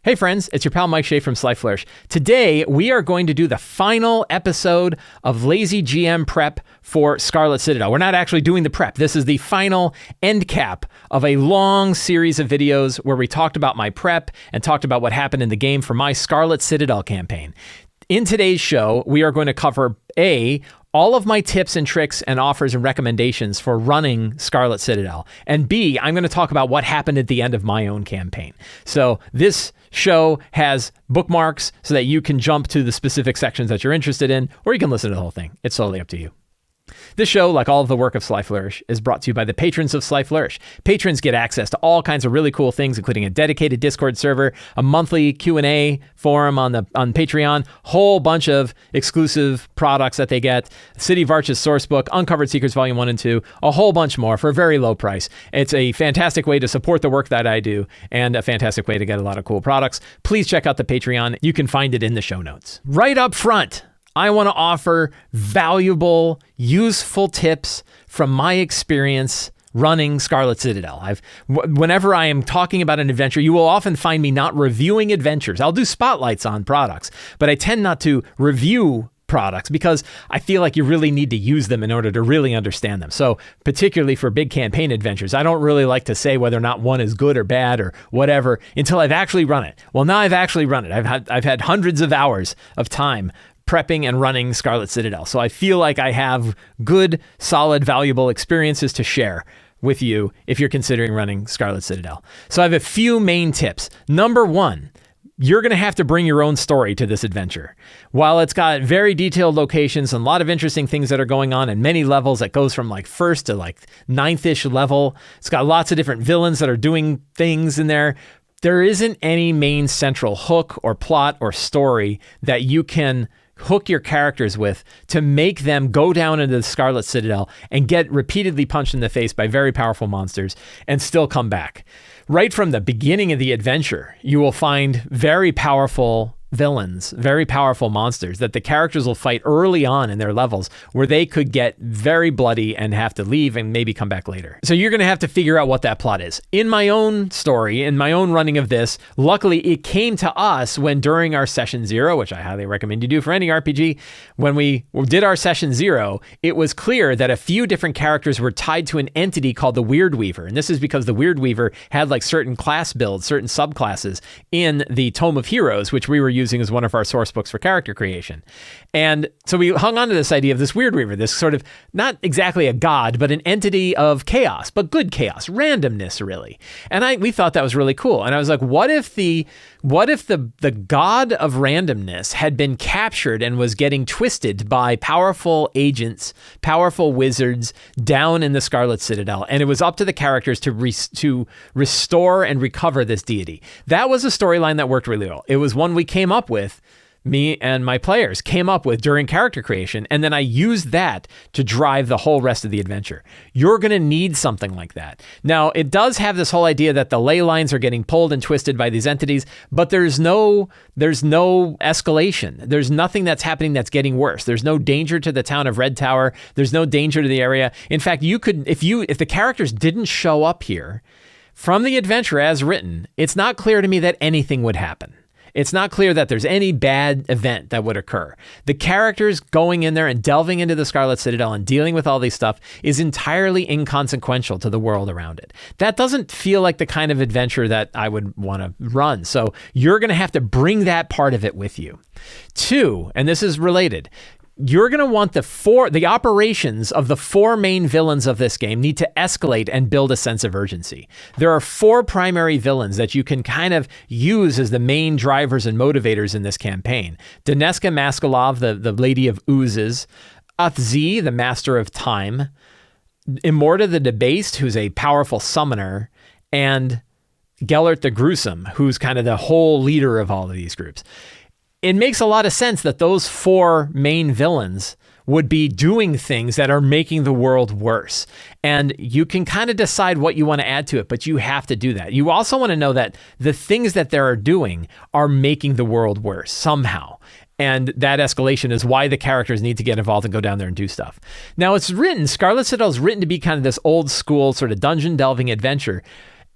Hey friends, it's your pal Mike Shea from Sly Flourish. Today, we are going to do the final episode of Lazy GM Prep for Scarlet Citadel. We're not actually doing the prep. This is the final end cap of a long series of videos where we talked about my prep and talked about what happened in the game for my Scarlet Citadel campaign. In today's show, we are going to cover all of my tips and tricks and offers and recommendations for running Scarlet Citadel. And B, I'm going to talk about what happened at the end of my own campaign. So this show has bookmarks so that you can jump to the specific sections that you're interested in, or you can listen to the whole thing. It's totally up to you. This show, like all of the work of Sly Flourish, is brought to you by the patrons of Sly Flourish. Patrons get access to all kinds of really cool things, including a dedicated Discord server, a monthly Q&A forum on Patreon, whole bunch of exclusive products that they get, City of Arch's sourcebook, Uncovered Secrets Volume 1 and 2, a whole bunch more for a very low price. It's a fantastic way to support the work that I do and a fantastic way to get a lot of cool products. Please check out the Patreon. You can find it in the show notes. Right up front, I want to offer valuable, useful tips from my experience running Scarlet Citadel. Whenever I am talking about an adventure, you will often find me not reviewing adventures. I'll do spotlights on products, but I tend not to review products because I feel like you really need to use them in order to really understand them. So particularly for big campaign adventures, I don't really like to say whether or not one is good or bad or whatever until I've actually run it. Well, now I've actually run it. I've had hundreds of hours of time prepping and running Scarlet Citadel. So I feel like I have good, solid, valuable experiences to share with you if you're considering running Scarlet Citadel. So I have a few main tips. Number one, you're going to have to bring your own story to this adventure. While it's got very detailed locations and a lot of interesting things that are going on in many levels that goes from like first to like ninth-ish level, it's got lots of different villains that are doing things in there. There isn't any main central hook or plot or story that you can hook your characters with to make them go down into the Scarlet Citadel and get repeatedly punched in the face by very powerful monsters and still come back. Right from the beginning of the adventure, you will find very powerful villains, very powerful monsters that the characters will fight early on in their levels where they could get very bloody and have to leave and maybe come back later. So you're going to have to figure out what that plot is. In my own story, in my own running of this, luckily it came to us when during our session 0, which I highly recommend you do for any RPG, when we did our session 0, it was clear that a few different characters were tied to an entity called the Weird Weaver. And this is because the Weird Weaver had like certain class builds, certain subclasses in the Tome of Heroes, which we were using as one of our source books for character creation. And so we hung on to this idea of this Weird Weaver, this sort of not exactly a god, but an entity of chaos, but good chaos, randomness really. And we thought that was really cool. And I was like, what if the god of randomness had been captured and was getting twisted by powerful agents, powerful wizards down in the Scarlet Citadel, and it was up to the characters to restore and recover this deity. That was a storyline that worked really well. It was one we came up with, me and my players came up with during character creation, and then I used that to drive the whole rest of the adventure. You're going to need something like that. Now, it does have this whole idea that the ley lines are getting pulled and twisted by these entities, but there's no escalation. There's nothing that's happening that's getting worse. There's no danger to the town of Red Tower. There's no danger to the area. In fact, you could, if the characters didn't show up here from the adventure as written, it's not clear to me that anything would happen. It's not clear that there's any bad event that would occur. The characters going in there and delving into the Scarlet Citadel and dealing with all these stuff is entirely inconsequential to the world around it. That doesn't feel like the kind of adventure that I would want to run. So you're going to have to bring that part of it with you. 2, and this is related, you're going to want the operations of the 4 main villains of this game need to escalate and build a sense of urgency. There are 4 primary villains that you can kind of use as the main drivers and motivators in this campaign. Daneska Maskalov, the Lady of Oozes, Uthzi, the Master of Time, Immorta the Debased, who's a powerful summoner, and Gellert the Gruesome, who's kind of the whole leader of all of these groups. It makes a lot of sense that those 4 main villains would be doing things that are making the world worse. And you can kind of decide what you want to add to it, but you have to do that. You also want to know that the things that they're doing are making the world worse somehow. And that escalation is why the characters need to get involved and go down there and do stuff. Now Scarlet Citadel is written to be kind of this old school sort of dungeon delving adventure.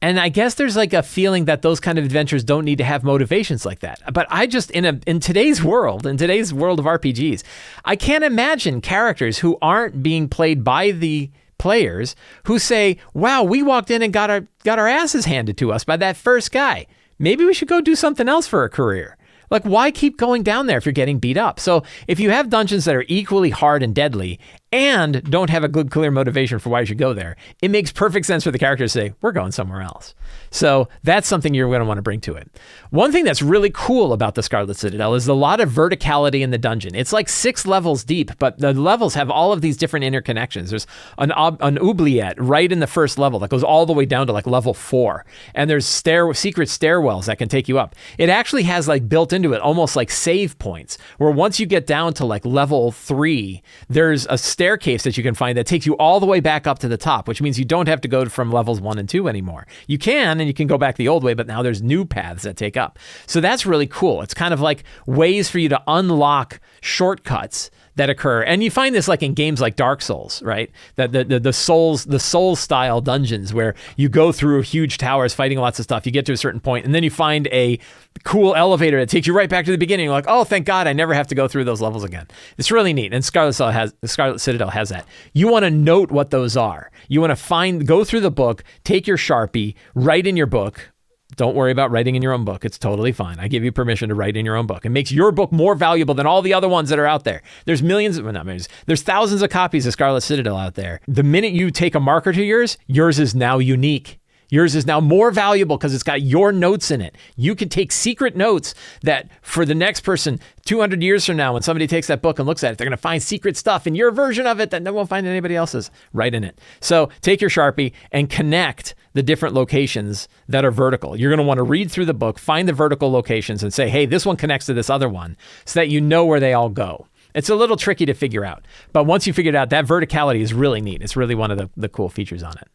And I guess there's like a feeling that those kind of adventures don't need to have motivations like that. But I just, in today's world of RPGs, I can't imagine characters who aren't being played by the players who say, wow, we walked in and got our asses handed to us by that first guy. Maybe we should go do something else for a career. Like, why keep going down there if you're getting beat up? So if you have dungeons that are equally hard and deadly and don't have a good, clear motivation for why you should go there, it makes perfect sense for the character to say, we're going somewhere else. So that's something you're going to want to bring to it. One thing that's really cool about the Scarlet Citadel is a lot of verticality in the dungeon. It's like 6 levels deep, but the levels have all of these different interconnections. There's an oubliette right in the first level that goes all the way down to like level 4. And there's secret stairwells that can take you up. It actually has like built into it almost like save points, where once you get down to like level 3, there's a staircase that you can find that takes you all the way back up to the top, which means you don't have to go from levels 1 and 2 anymore. You can, and you can go back the old way, but now there's new paths that take up. So that's really cool. It's kind of like ways for you to unlock shortcuts that occur. And you find this like in games like Dark Souls, right? That the Souls style dungeons where you go through huge towers fighting lots of stuff. You get to a certain point and then you find a cool elevator that takes you right back to the beginning. You're like, oh, thank God, I never have to go through those levels again. It's really neat. And Scarlet Citadel has that. You want to note what those are. You want to go through the book, take your Sharpie, write in your book. Don't worry about writing in your own book. It's totally fine. I give you permission to write in your own book. It makes your book more valuable than all the other ones that are out there. There's there's thousands of copies of Scarlet Citadel out there. The minute you take a marker to yours is now unique. Yours is now more valuable because it's got your notes in it. You can take secret notes that for the next person 200 years from now, when somebody takes that book and looks at it, they're going to find secret stuff in your version of it that they won't find anybody else's right in it. So take your Sharpie and connect the different locations that are vertical. You're going to want to read through the book, find the vertical locations and say, hey, this one connects to this other one so that you know where they all go. It's a little tricky to figure out, but once you figure it out, that verticality is really neat. It's really one of the cool features on it.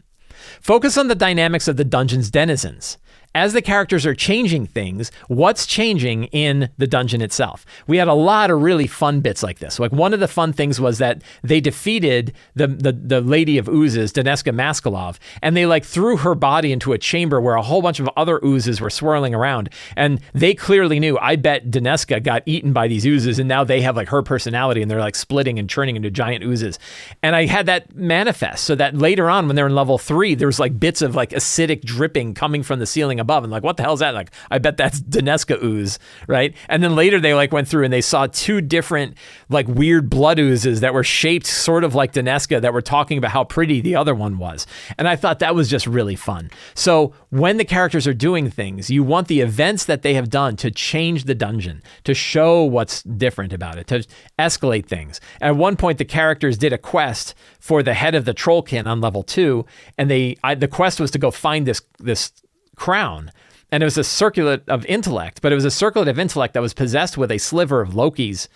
Focus on the dynamics of the dungeon's denizens. As the characters are changing things, what's changing in the dungeon itself? We had a lot of really fun bits like this. Like one of the fun things was that they defeated the Lady of Oozes, Daneska Maskalov, and they like threw her body into a chamber where a whole bunch of other oozes were swirling around. And they clearly knew, I bet Daneska got eaten by these oozes and now they have like her personality and they're like splitting and turning into giant oozes. And I had that manifest so that later on when they're in level 3, there's like bits of like acidic dripping coming from the ceiling above, and like, what the hell is that? Like, I bet that's Daneska ooze, right? And then later they like went through and they saw 2 different like weird blood oozes that were shaped sort of like Daneska that were talking about how pretty the other one was. And I thought that was just really fun. So when the characters are doing things, you want the events that they have done to change the dungeon, to show what's different about it, to escalate things. At one point, the characters did a quest for the head of the Trollkin on level 2, and the quest was to go find this crown. And it was a circlet of intellect, but it was a circlet of intellect that was possessed with a sliver of Loki's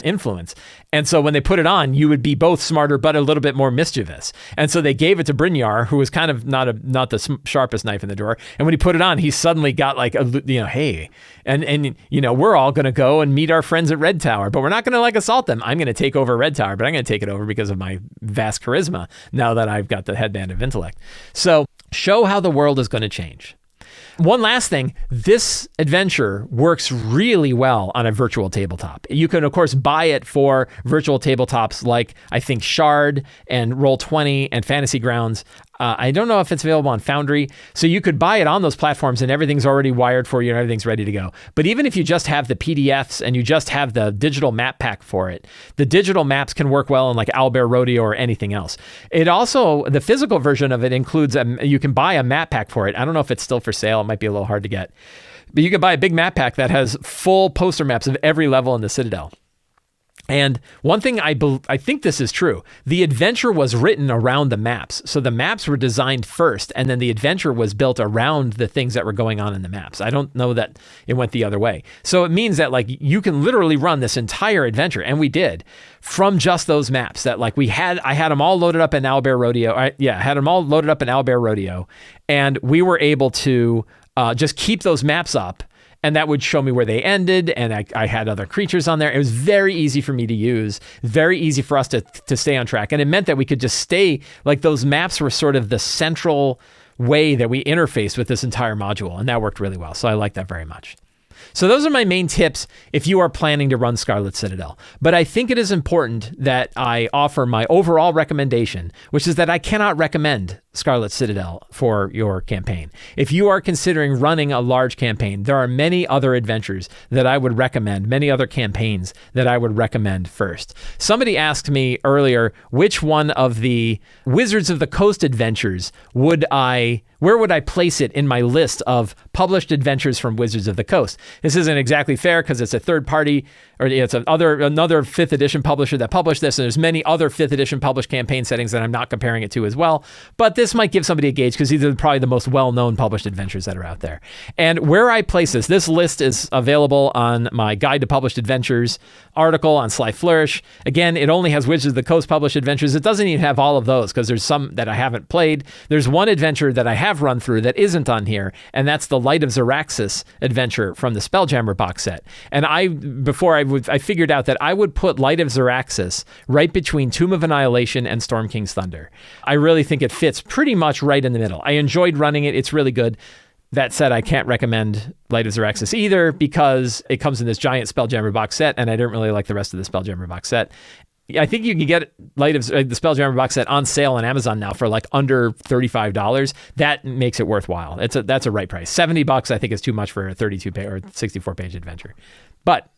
influence. And so when they put it on, you would be both smarter, but a little bit more mischievous. And so they gave it to Brynjar, who was kind of not the sharpest knife in the drawer. And when he put it on, he suddenly got like, hey, and we're all going to go and meet our friends at Red Tower, but we're not going to like assault them. I'm going to take over Red Tower, but I'm going to take it over because of my vast charisma now that I've got the headband of intellect. So show how the world is going to change. One last thing, this adventure works really well on a virtual tabletop. You can, of course, buy it for virtual tabletops like, I think, Shard and Roll20 and Fantasy Grounds. I don't know if it's available on Foundry. So you could buy it on those platforms and everything's already wired for you and everything's ready to go. But even if you just have the PDFs and you just have the digital map pack for it, the digital maps can work well in like Owlbear Rodeo or anything else. It also, the physical version of it includes, you can buy a map pack for it. I don't know if it's still for sale. It might be a little hard to get. But you can buy a big map pack that has full poster maps of every level in the Citadel. And one thing I think this is true, the adventure was written around the maps. So the maps were designed first, and then the adventure was built around the things that were going on in the maps. I don't know that it went the other way. So it means that like you can literally run this entire adventure, and we did, from just those maps that like I had them all loaded up in Owlbear Rodeo. I had them all loaded up in Owlbear Rodeo, and we were able to just keep those maps up. And that would show me where they ended, and I had other creatures on there. It was very easy for me to use, very easy for us to stay on track. And it meant that we could just stay, like those maps were sort of the central way that we interface with this entire module. And that worked really well. So I like that very much. So those are my main tips if you are planning to run Scarlet Citadel. But I think it is important that I offer my overall recommendation, which is that I cannot recommend Scarlet Citadel for your campaign. If you are considering running a large campaign, there are many other adventures that I would recommend, many other campaigns that I would recommend first. Somebody asked me earlier, which one of the Wizards of the Coast adventures where would I place it in my list of published adventures from Wizards of the Coast? This isn't exactly fair because it's a third party, or it's another 5th edition publisher that published this, and there's many other 5th edition published campaign settings that I'm not comparing it to as well. But this might give somebody a gauge because these are probably the most well-known published adventures that are out there. And where I place this list is available on my Guide to Published Adventures article on Sly Flourish. Again, it only has Wizards of the Coast published adventures. It doesn't even have all of those because there's some that I haven't played. There's one adventure that I have run through that isn't on here, and that's the Light of Xeraxis adventure from the Spelljammer box set. And I figured out that I would put Light of Xeraxis right between Tomb of Annihilation and Storm King's Thunder. I really think it fits pretty much right in the middle. I enjoyed running it. It's really good. That said, I can't recommend Light of Xeraxis either because it comes in this giant Spelljammer box set, and I didn't really like the rest of the Spelljammer box set. I think you can get the Spelljammer box set on sale on Amazon now for like under $35. That makes it worthwhile. That's a right price. $70 I think is too much for a 32-page or 64-page adventure. But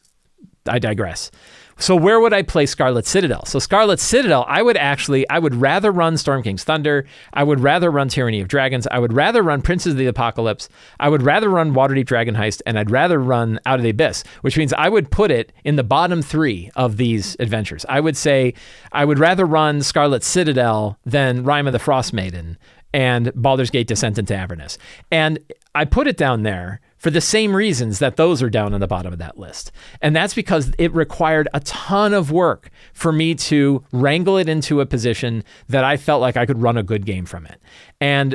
I digress. So where would I play Scarlet Citadel? So Scarlet Citadel, I would rather run Storm King's Thunder. I would rather run Tyranny of Dragons. I would rather run Princes of the Apocalypse. I would rather run Waterdeep Dragon Heist, and I'd rather run Out of the Abyss, which means I would put it in the bottom 3 of these adventures. I would say I would rather run Scarlet Citadel than Rime of the Frost Maiden and Baldur's Gate Descent into Avernus. And I put it down there for the same reasons that those are down on the bottom of that list. And that's because it required a ton of work for me to wrangle it into a position that I felt like I could run a good game from it. And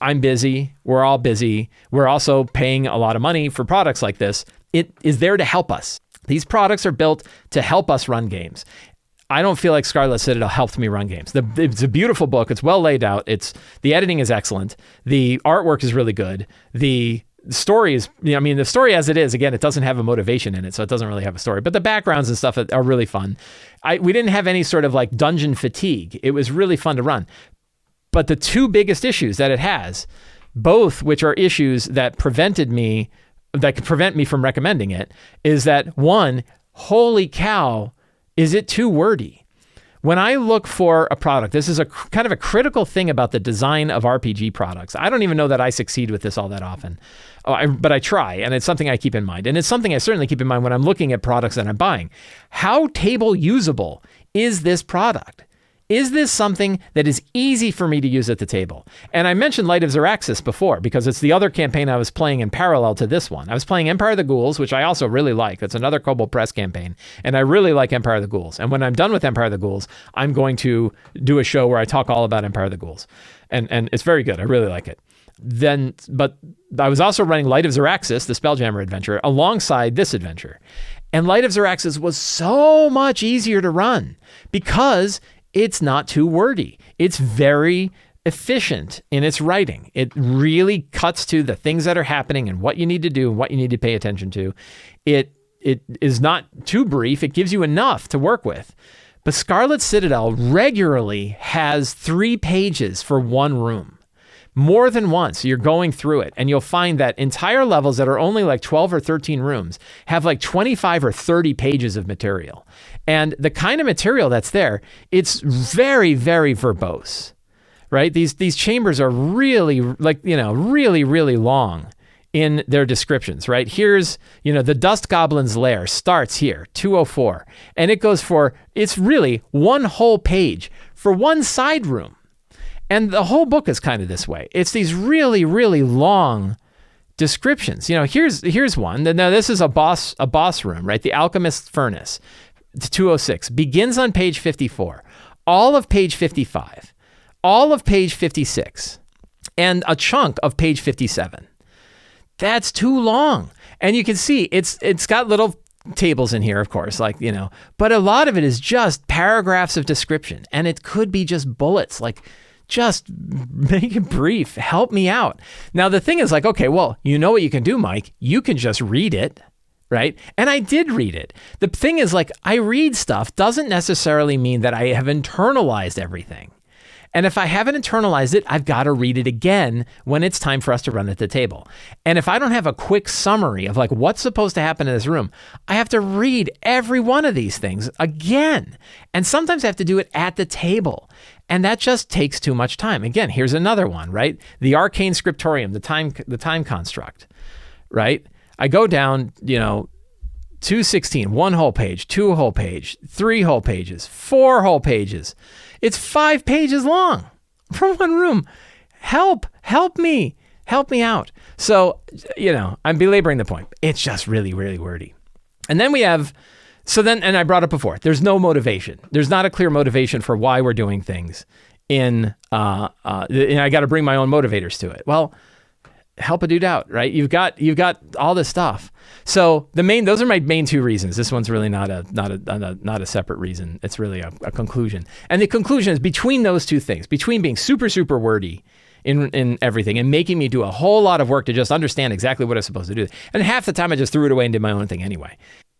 I'm busy. We're all busy. We're also paying a lot of money for products like this. It is there to help us. These products are built to help us run games. I don't feel like Scarlet Citadel helped me run games. It's a beautiful book. It's well laid out. The editing is excellent. The artwork is really good. The story is, the story as it is, again, it doesn't have a motivation in it, so it doesn't really have a story. But the backgrounds and stuff are really fun. We didn't have any sort of like dungeon fatigue. It was really fun to run. But the 2 biggest issues that it has, both which are issues that could prevent me from recommending it, is that one, holy cow, is it too wordy? When I look for a product, this is a kind of a critical thing about the design of RPG products. I don't even know that I succeed with this all that often, but I try, and it's something I keep in mind. And it's something I certainly keep in mind when I'm looking at products that I'm buying. How table usable is this product? Is this something that is easy for me to use at the table? And I mentioned Light of Xeraxis before because it's the other campaign I was playing in parallel to this one. I was playing Empire of the Ghouls, which I also really like. That's another Kobold Press campaign. And I really like Empire of the Ghouls. And when I'm done with Empire of the Ghouls, I'm going to do a show where I talk all about Empire of the Ghouls. And it's very good. I really like it. But I was also running Light of Xeraxis, the Spelljammer adventure, alongside this adventure. And Light of Xeraxis was so much easier to run because it's not too wordy. It's very efficient in its writing. It really cuts to the things that are happening and what you need to do and what you need to pay attention to. It is not too brief. It gives you enough to work with. But Scarlet Citadel regularly has 3 pages for one room. More than once, you're going through it, and you'll find that entire levels that are only like 12 or 13 rooms have like 25 or 30 pages of material. And the kind of material that's there, it's very, very verbose, right? These chambers are really really, really long in their descriptions, right? Here's, the Dust Goblin's lair starts here, 204, and it goes it's really one whole page for one side room. And the whole book is kind of this way. It's these really, really long descriptions. Here's one. Now this is a boss room, right? The Alchemist's Furnace, 206, begins on page 54, all of page 55, all of page 56, and a chunk of page 57. That's too long. And you can see it's got little tables in here, of course, but a lot of it is just paragraphs of description, and it could be just bullets, like just make it brief. Help me out. Now, the thing is like, okay, well, you know what you can do, Mike? You can just read it, right? And I did read it. The thing is like, I read stuff doesn't necessarily mean that I have internalized everything. And if I haven't internalized it, I've got to read it again when it's time for us to run at the table. And if I don't have a quick summary of like what's supposed to happen in this room, I have to read every one of these things again. And sometimes I have to do it at the table. And that just takes too much time. Again, here's another one, right? The arcane scriptorium, the time construct, right? I go down, 216, 1 whole page, 2 whole page, 3 whole pages, 4 whole pages. It's 5 pages long from one room. Help me out. So, I'm belaboring the point. It's just really, really wordy. And then we have, and I brought it before, there's no motivation. There's not a clear motivation for why we're doing things and I got to bring my own motivators to it. Well, help a dude out, right? You've got all this stuff. So those are my main 2 reasons. This one's really not a separate reason. It's really a conclusion. And the conclusion is between those 2 things, between being super, super wordy in everything and making me do a whole lot of work to just understand exactly what I'm supposed to do. And half the time I just threw it away and did my own thing anyway.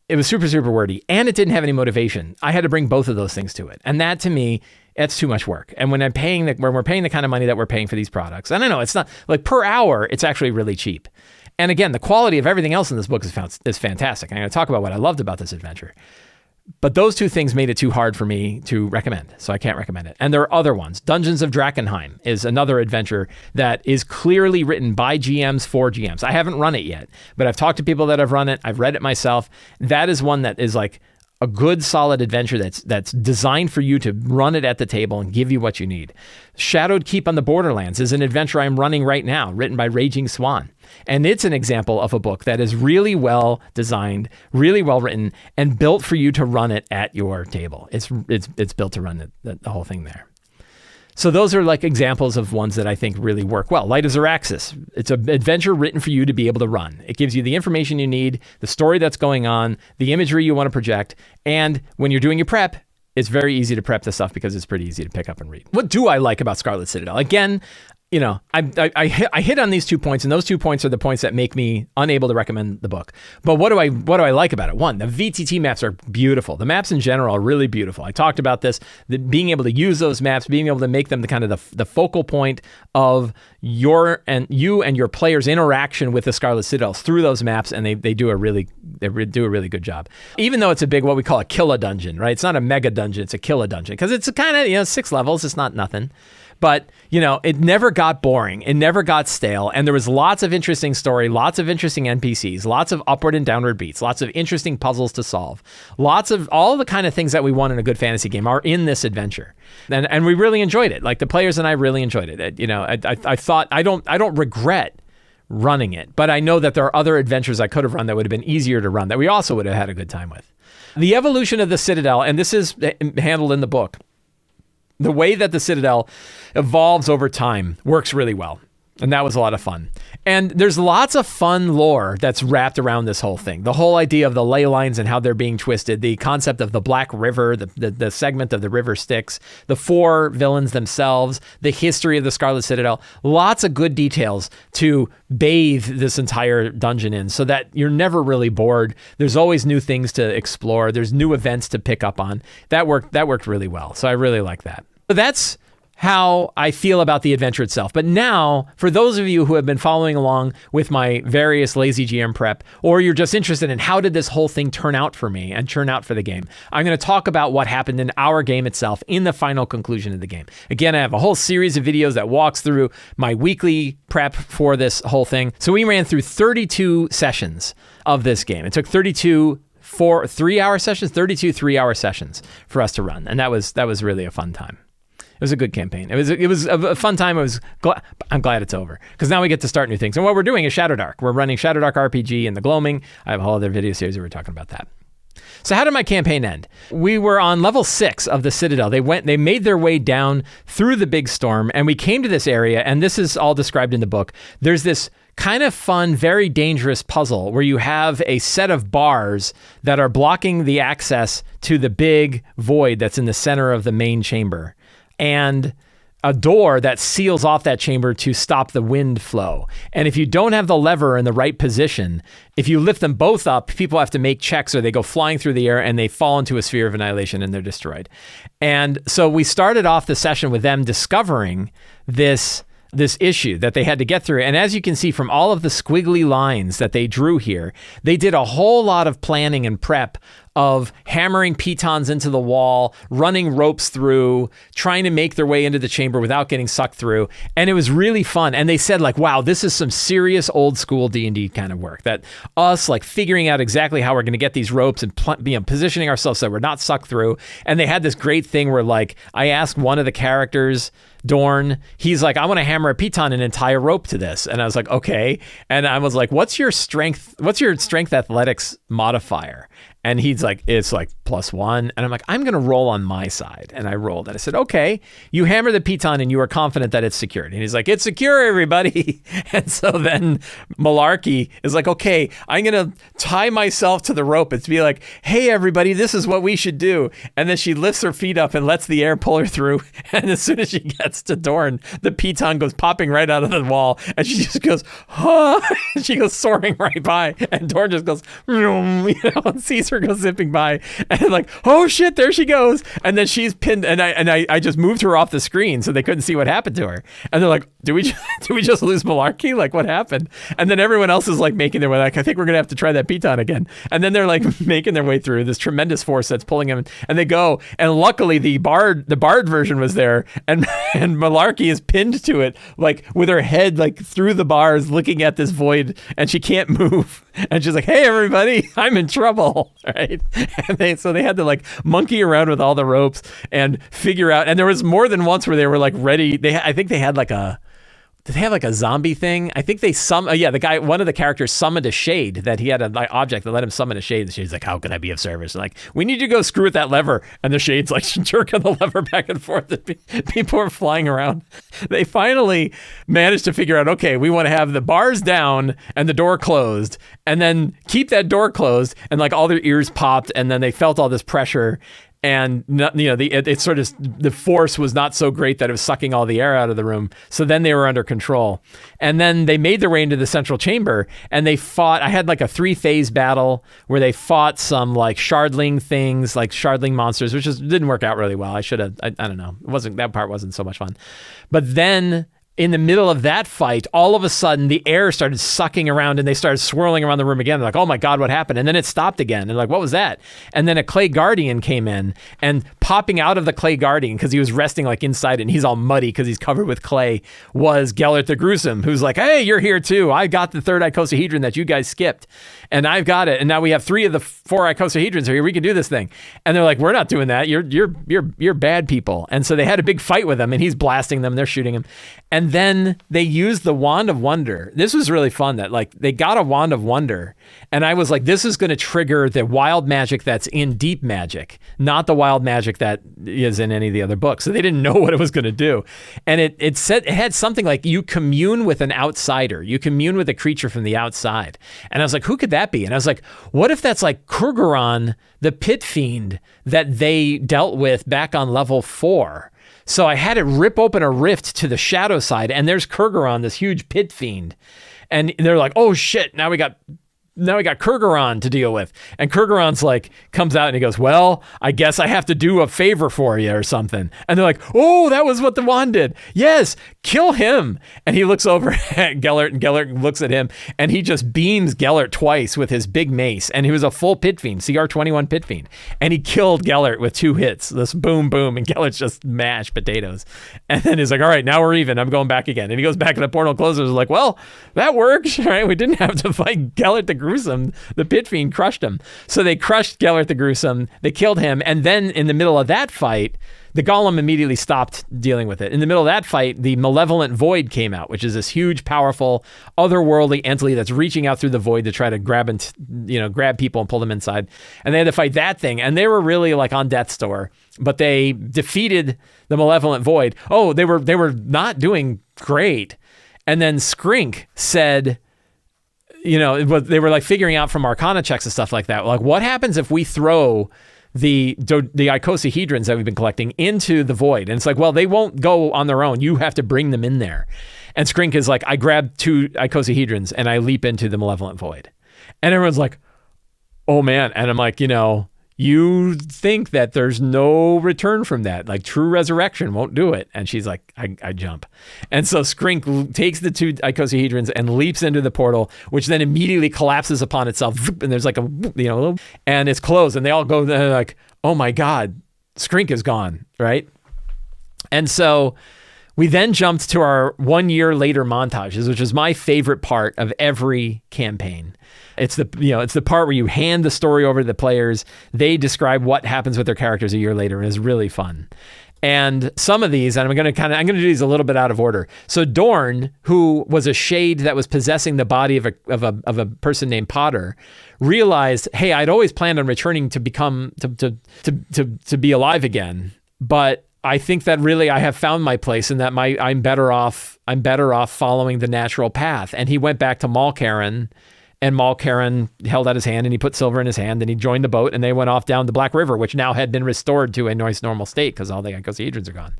It was super, super wordy and it didn't have any motivation. I had to bring both of those things to it. And that to me, it's too much work. And when we're paying the kind of money that we're paying for these products, and I know it's not like per hour, it's actually really cheap. And again, the quality of everything else in this book is fantastic. I'm going to talk about what I loved about this adventure. But those 2 things made it too hard for me to recommend, so I can't recommend it. And there are other ones. Dungeons of Drakkenheim is another adventure that is clearly written by GMs for GMs. I haven't run it yet, but I've talked to people that have run it. I've read it myself. That is one that is like a good, solid adventure that's designed for you to run it at the table and give you what you need. Shadowed Keep on the Borderlands is an adventure I'm running right now, written by Raging Swan. And it's an example of a book that is really well designed, really well written, and built for you to run it at your table. It's built to run the whole thing there. So those are like examples of ones that I think really work well. Light of Xeraxis. It's an adventure written for you to be able to run. It gives you the information you need, the story that's going on, the imagery you want to project. And when you're doing your prep, it's very easy to prep the stuff because it's pretty easy to pick up and read. What do I like about Scarlet Citadel? Again, I hit on these 2 points, and those 2 points are the points that make me unable to recommend the book. But what do I like about it? One, the VTT maps are beautiful. The maps in general are really beautiful. I talked about this, being able to use those maps, being able to make them the kind of the focal point of you and your players' interaction with the Scarlet Citadel through those maps, and they do a really good job. Even though it's a big, what we call a kill a dungeon, right? It's not a mega dungeon, it's a kill a dungeon because it's kind of 6 levels. It's not nothing. But, it never got boring. It never got stale. And there was lots of interesting story, lots of interesting NPCs, lots of upward and downward beats, lots of interesting puzzles to solve. Lots of all the kind of things that we want in a good fantasy game are in this adventure. And we really enjoyed it. Like the players and I really enjoyed it. I thought, I don't regret running it, but I know that there are other adventures I could have run that would have been easier to run that we also would have had a good time with. The evolution of the Citadel, and this is handled in the book, the way that the Citadel evolves over time works really well. And that was a lot of fun. And there's lots of fun lore that's wrapped around this whole thing. The whole idea of the ley lines and how they're being twisted, the concept of the Black River, the segment of the river Styx, the 4 villains themselves, the history of the Scarlet Citadel, lots of good details to bathe this entire dungeon in so that you're never really bored. There's always new things to explore. There's new events to pick up on. That worked really well. So I really like that. So that's how I feel about the adventure itself. But now, for those of you who have been following along with my various Lazy GM prep, or you're just interested in how did this whole thing turn out for me and turn out for the game, I'm going to talk about what happened in our game itself in the final conclusion of the game. Again, I have a whole series of videos that walks through my weekly prep for this whole thing. So we ran through 32 sessions of this game. It took 32 3-hour sessions for us to run. And that was really a fun time. It was a good campaign. It was a fun time. I'm glad it's over because now we get to start new things. And what we're doing is Shadow Dark. We're running Shadow Dark RPG and the Gloaming. I have a whole other video series where we're talking about that. So how did my campaign end? We were on level 6 of the Citadel. They made their way down through the big storm, and we came to this area, and this is all described in the book. There's this kind of fun, very dangerous puzzle where you have a set of bars that are blocking the access to the big void that's in the center of the main chamber. And a door that seals off that chamber to stop the wind flow. And if you don't have the lever in the right position, if you lift them both up, people have to make checks or they go flying through the air and they fall into a sphere of annihilation and they're destroyed. And so we started off the session with them discovering this issue that they had to get through. And as you can see from all of the squiggly lines that they drew here, they did a whole lot of planning and prep of hammering pitons into the wall, running ropes through, trying to make their way into the chamber without getting sucked through. And it was really fun. And they said like, wow, this is some serious old school D&D kind of work, that us like figuring out exactly how we're going to get these ropes and positioning ourselves so we're not sucked through. And they had this great thing where like, I asked one of the characters, Dorn, he's like, I want to hammer a piton and tie a rope to this. And I was like, okay. And I was like, what's your strength athletics modifier? And he's like, it's like +1. And I'm like, I'm going to roll on my side. And I rolled. And I said, okay, you hammer the piton and you are confident that it's secured. And he's like, it's secure, everybody. And so then Malarkey is like, okay, I'm going to tie myself to the rope and to be like, hey, everybody, this is what we should do. And then she lifts her feet up and lets the air pull her through. And as soon as she gets to Dorn, the piton goes popping right out of the wall. And she just goes, huh? And she goes soaring right by. And Dorn just goes, and sees her go zipping by. And like, oh shit, there she goes. And then she's pinned. And I just moved her off the screen so they couldn't see what happened to her. And they're like, do we just lose Malarkey? Like, what happened? And then everyone else is like making their way. Like, I think we're going to have to try that piton again. And then they're like making their way through this tremendous force that's pulling them. And they go. And luckily the bard version was there. And Malarkey is pinned to it, like with her head like through the bars looking at this void. And she can't move. And she's like, hey, everybody, I'm in trouble. Right. And so they had to like monkey around with all the ropes and figure out. And there was more than once where they were like ready. I think they had like did they have like a zombie thing? I think they one of the characters summoned a shade, that he had an object that let him summon a shade. The shade's like, how can I be of service? And like, we need you to go screw with that lever. And the shade's like jerking the lever back and forth. People are flying around. They finally managed to figure out, okay, we want to have the bars down and the door closed, and then keep that door closed. And like all their ears popped, and then they felt all this pressure. And it sort of, the force was not so great that it was sucking all the air out of the room. So then they were under control. And then they made their way into the central chamber, and they fought. I had like a 3-phase battle where they fought some like shardling things, like shardling monsters, which didn't work out really well. I don't know. That part wasn't so much fun. But then in the middle of that fight, all of a sudden the air started sucking around and they started swirling around the room again. They're like, oh my God, what happened? And then it stopped again. And like, what was that? And then a clay guardian came in, and popping out of the clay guardian, because he was resting like inside it and he's all muddy because he's covered with clay, was Gellert the Gruesome, who's like, hey, you're here too. I got the 3rd icosahedron that you guys skipped, and I've got it. And now we have 3 of the 4 icosahedrons here. We can do this thing. And they're like, we're not doing that. You're bad people. And so they had a big fight with him, and he's blasting them. They're shooting him. And then they used the Wand of Wonder. This was really fun, that like they got a Wand of Wonder, and I was like, this is going to trigger the wild magic that's in Deep Magic, not the wild magic that is in any of the other books. So they didn't know what it was going to do. And it said, it had something like, you commune with an outsider. You commune with a creature from the outside. And I was like, who could that be? And I was like, what if that's like Kurgaron, the pit fiend that they dealt with back on level 4? So I had it rip open a rift to the shadow side, and there's Kurgaron, this huge pit fiend. And they're like, oh shit, now we got Kurgaron to deal with. And Kurgaron's like, comes out and he goes, well, I guess I have to do a favor for you or something. And they're like, oh, that was what the wand did. Yes, kill him. And he looks over at Gellert, and Gellert looks at him, and he just beams Gellert twice with his big mace. And he was a full pit fiend, CR21 pit fiend. And he killed Gellert with 2 hits, this boom, boom. And Gellert's just mashed potatoes. And then he's like, all right, now we're even. I'm going back again. And he goes back, and the portal closes. Like, well, that worked, right? We didn't have to fight Gellert the Gruesome. The pit fiend crushed him. So they crushed Gellert the Gruesome. They killed him. And then in the middle of that fight, the golem immediately stopped dealing with it. In the middle of that fight, the malevolent void came out, which is this huge, powerful, otherworldly entity that's reaching out through the void to try to grab people and pull them inside. And they had to fight that thing. And they were really like on death's door, but they defeated the malevolent void. Oh, they were not doing great. And then Skrink said, they were like figuring out from Arcana checks and stuff like that, like, what happens if we throw the icosahedrons that we've been collecting into the void. And it's like, well, they won't go on their own. You have to bring them in there. And Skrink is like, I grab 2 icosahedrons and I leap into the malevolent void. And everyone's like, oh man. And I'm like, you think that there's no return from that. Like true resurrection won't do it. And she's like, I jump. And so Skrink takes the 2 icosahedrons and leaps into the portal, which then immediately collapses upon itself. And there's like and it's closed. And they all go there like, oh my God, Skrink is gone, right? And so we then jumped to our 1 year later montages, which is my favorite part of every campaign. It's the part where you hand the story over to the players. They describe what happens with their characters a year later, and it's really fun. And some of these, and I'm going to do these a little bit out of order. So Dorn, who was a shade that was possessing the body of a person named Potter, realized, hey, I'd always planned on returning to become to be alive again, but I think that really I have found my place and that I'm better off following the natural path. And he went back to Malkaran. And Malkaran held out his hand and he put silver in his hand and he joined the boat and they went off down the Black River, which now had been restored to a nice normal state because all the icosahedrons are gone.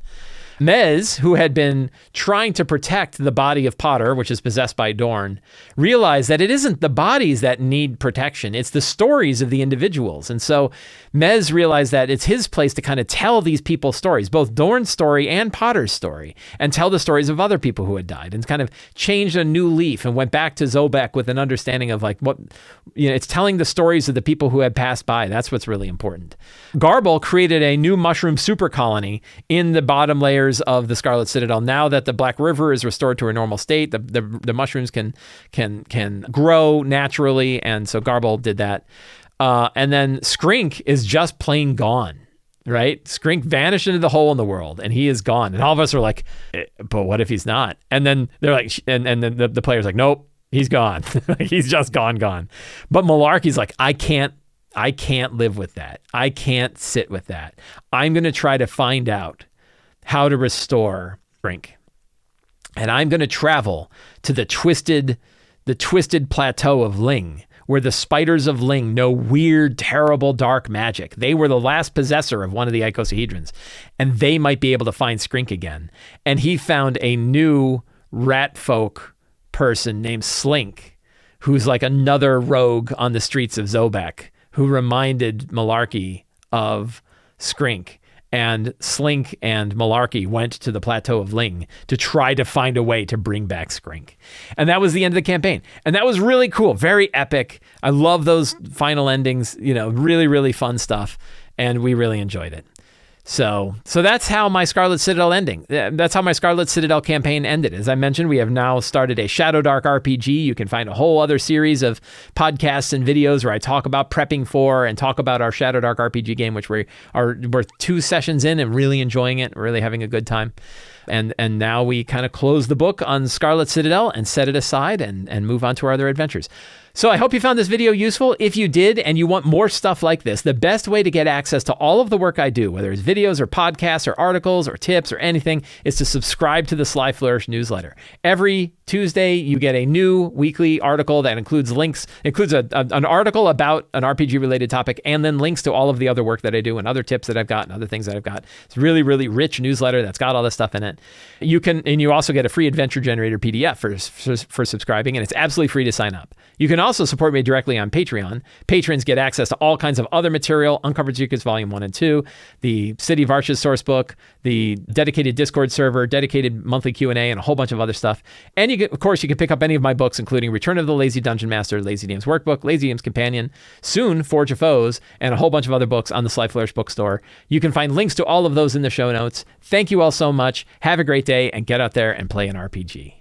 Mez, who had been trying to protect the body of Potter, which is possessed by Dorn, realized that it isn't the bodies that need protection, it's the stories of the individuals. And so Mez realized that it's his place to kind of tell these people's stories, both Dorn's story and Potter's story, and tell the stories of other people who had died, and kind of changed a new leaf and went back to Zobek with an understanding of like it's telling the stories of the people who had passed by. That's what's really important. Garble created a new mushroom super colony in the bottom layers of the Scarlet Citadel. Now that the Black River is restored to a normal state, the mushrooms can grow naturally, and so Garble did that. And then Skrink is just plain gone, right? Skrink vanished into the hole in the world, and he is gone. And all of us are like, but what if he's not? And then they're like, and then the player's like, nope, he's gone. He's just gone. But Malarkey's like, I can't live with that. I can't sit with that. I'm going to try to find out how to restore Skrink. And I'm going to travel to the twisted plateau of Ling, where the spiders of Ling know weird, terrible, dark magic. They were the last possessor of one of the icosahedrons, and they might be able to find Skrink again. And he found a new rat folk person named Slink, who's like another rogue on the streets of Zobek, who reminded Malarkey of Skrink. And Slink and Malarkey went to the plateau of Ling to try to find a way to bring back Skrink. And that was the end of the campaign. And that was really cool, very epic. I love those final endings, really, really fun stuff. And we really enjoyed it. So that's how my Scarlet Citadel That's how my Scarlet Citadel campaign ended. As I mentioned, we have now started a Shadow Dark RPG. You can find a whole other series of podcasts and videos where I talk about prepping for and talk about our Shadow Dark RPG game, which we're 2 sessions in and really enjoying it, really having a good time. And now we kind of close the book on Scarlet Citadel and set it aside and move on to our other adventures. So I hope you found this video useful. If you did and you want more stuff like this, the best way to get access to all of the work I do, whether it's videos or podcasts or articles or tips or anything, is to subscribe to the Sly Flourish newsletter. Every Tuesday, you get a new weekly article that includes links, an article about an RPG-related topic, and then links to all of the other work that I do and other tips that I've got and other things that I've got. It's a really, really rich newsletter that's got all this stuff in it. You also get a free adventure generator PDF for subscribing, and it's absolutely free to sign up. You can also support me directly on Patreon. Patrons get access to all kinds of other material, Uncovered Secrets Volume 1 and 2, the City of Arches source book, the dedicated Discord server, dedicated monthly Q&A, and a whole bunch of other stuff. And of course, you can pick up any of my books, including Return of the Lazy Dungeon Master, Lazy Games Workbook, Lazy Games Companion, soon Forge of Foes, and a whole bunch of other books on the Sly Flourish bookstore. You can find links to all of those in the show notes. Thank you all so much. Have a great day, and get out there and play an RPG.